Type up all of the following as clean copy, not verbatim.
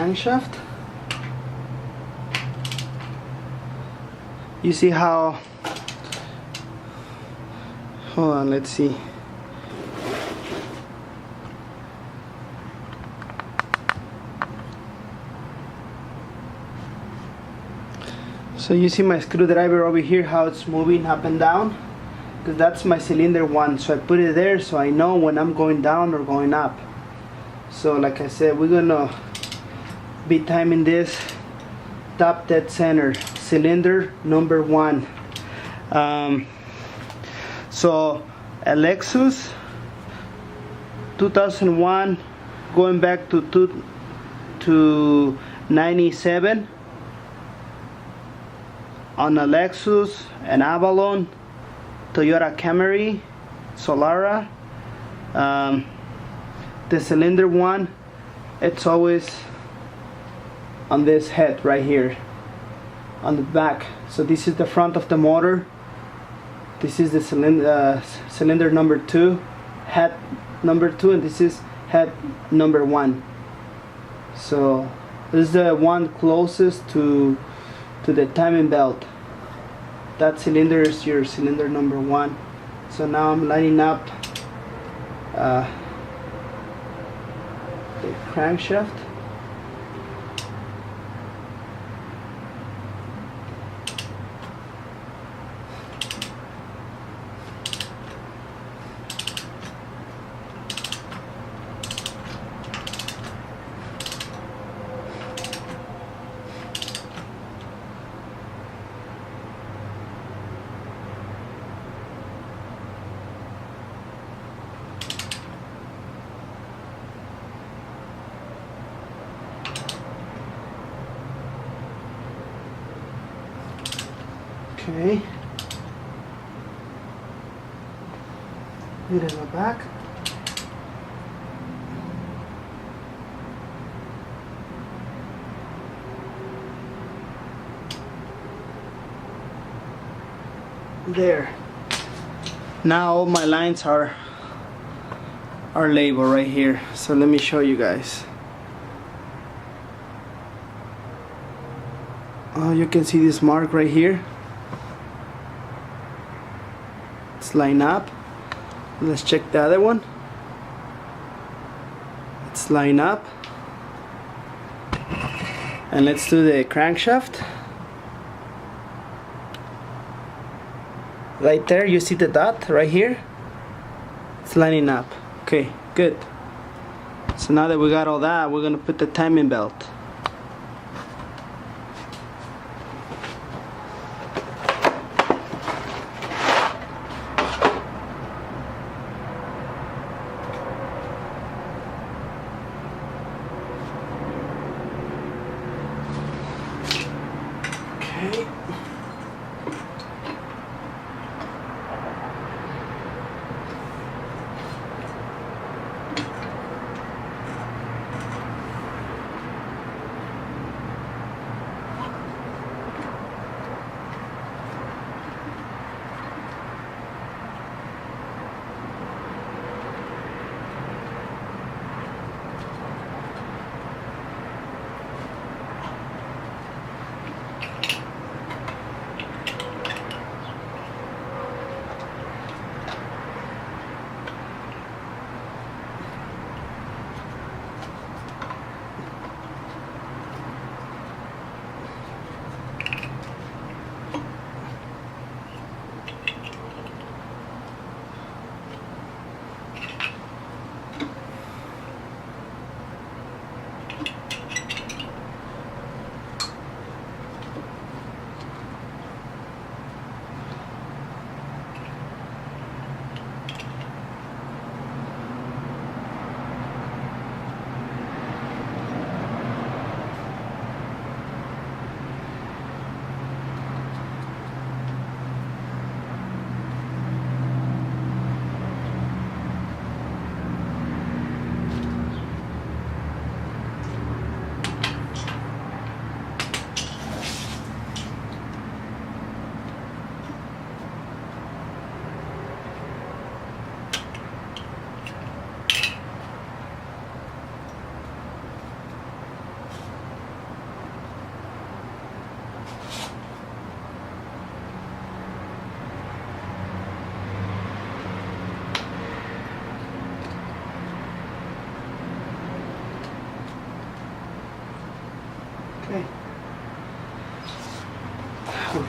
crankshaft. You see how, hold on, let's see. So you see my screwdriver over here, how it's moving up and down, because that's my cylinder one. So I put it there so I know when I'm going down or going up. So like I said, we're gonna be timing this top dead center, cylinder number one. So a Lexus 2001 going back to 97 on a Lexus, an Avalon, Toyota Camry, Solara. The cylinder one, it's always on this head right here on the back. So this is the front of the motor. This is the cylinder number two, head number two, and this is head number one. So this is the one closest to the timing belt. That cylinder is your cylinder number one. So now I'm lining up the crankshaft. Okay. Put it in the back. There. Now all my lines are labeled right here. So let me show you guys. Oh, you can see this mark right here. Let's line up. Let's check the other one. Let's line up. And let's do the crankshaft. Right there, you see the dot right here? It's lining up. Okay, good. So now that we got all that, we're gonna put the timing belt. Okay.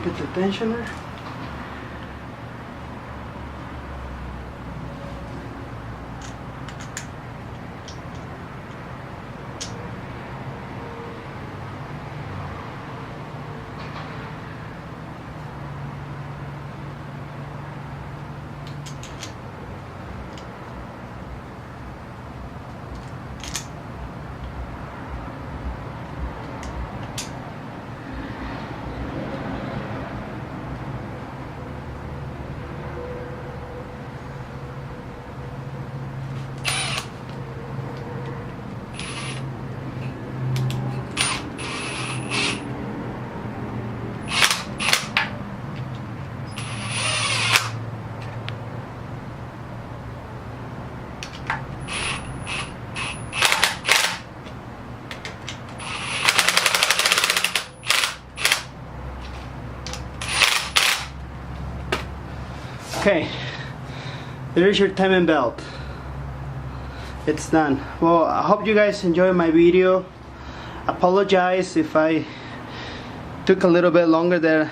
put the tensioner. Okay, there's your timing belt. It's done. Well, I hope you guys enjoyed my video. Apologize if I took a little bit longer than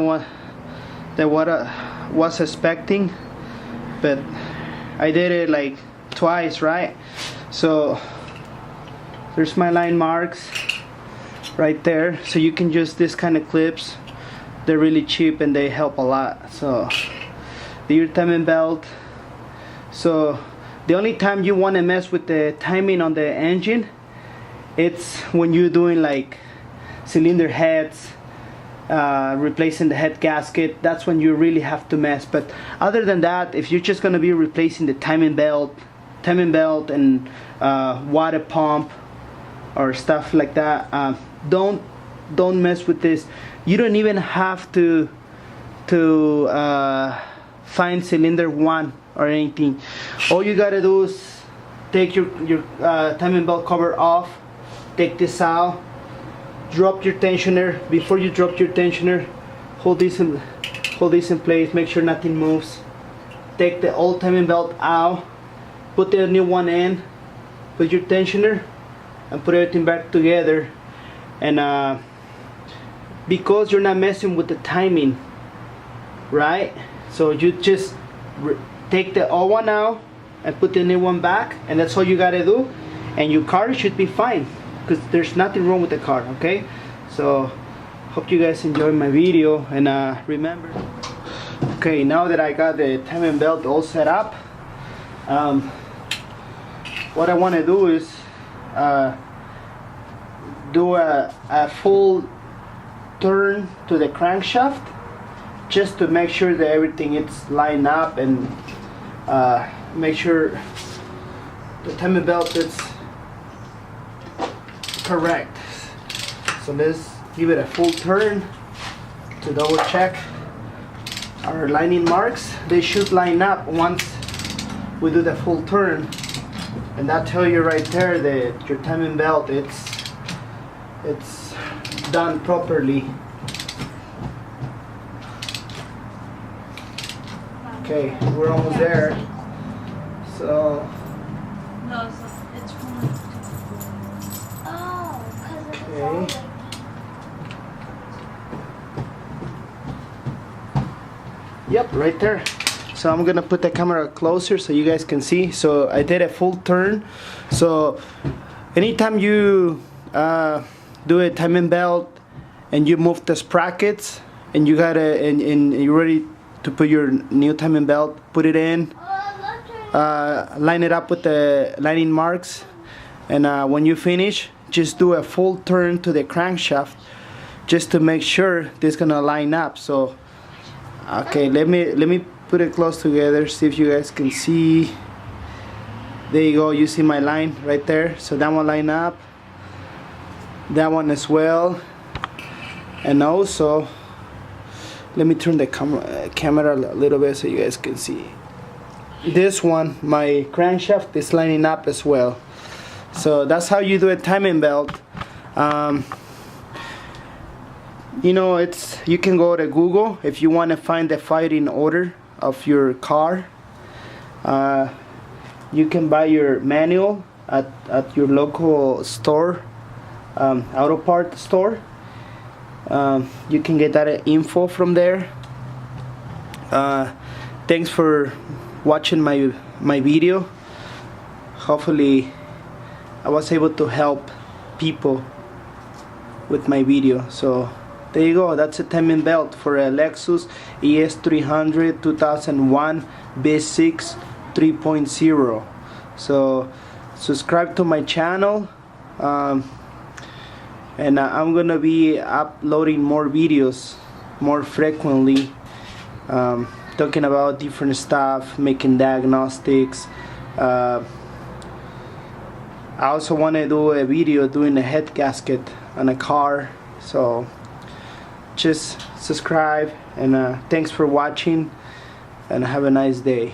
what I was expecting, but I did it like twice, right? So there's my line marks right there. So you can use this kind of clips. They're really cheap and they help a lot. So the timing belt. So the only time you want to mess with the timing on the engine, it's when you're doing like cylinder heads, replacing the head gasket. That's when you really have to mess. But other than that, if you're just going to be replacing the timing belt and water pump or stuff like that, don't mess with this. You don't even have to find cylinder 1 or anything. All you gotta do is take your timing belt cover off, take this out, drop your tensioner. Before you drop your tensioner, hold this in place, make sure nothing moves. Take the old timing belt out, put the new one in, put your tensioner, and put everything back together. And because you're not messing with the timing, right? So you just take the old one out and put the new one back, and that's all you gotta do, and your car should be fine, because there's nothing wrong with the car. Okay, so hope you guys enjoyed my video, and remember, okay, now that I got the timing belt all set up, what I want to do is do a full turn to the crankshaft, just to make sure that everything is lined up, and make sure the timing belt is correct. So let's give it a full turn to double check our lining marks. They should line up once we do the full turn, and that tell you right there that your timing belt it's done properly. Okay, we're almost there. So no, so it's from okay. Yep, right there. So I'm gonna put the camera closer so you guys can see. So I did a full turn. So anytime you do a timing belt and you move the sprockets and you gotta and you're ready to put your new timing belt, put it in, line it up with the lining marks, and when you finish, just do a full turn to the crankshaft just to make sure this is gonna line up. So okay, let me put it close together, see if you guys can see. There you go, you see my line right there. So that one line up, that one as well, and also let me turn the camera a little bit so you guys can see. This one, my crankshaft is lining up as well. So that's how you do a timing belt. You know, you can go to Google if you want to find the firing order of your car. You can buy your manual at your local store, auto part store, You can get that info from there. Thanks for watching my video. Hopefully I was able to help people with my video. So there you go, that's a timing belt for a Lexus ES 300 2001 V6 3.0. So subscribe to my channel, and I'm gonna be uploading more videos more frequently, talking about different stuff, making diagnostics. I also want to do a video doing a head gasket on a car. So just subscribe, and thanks for watching, and have a nice day.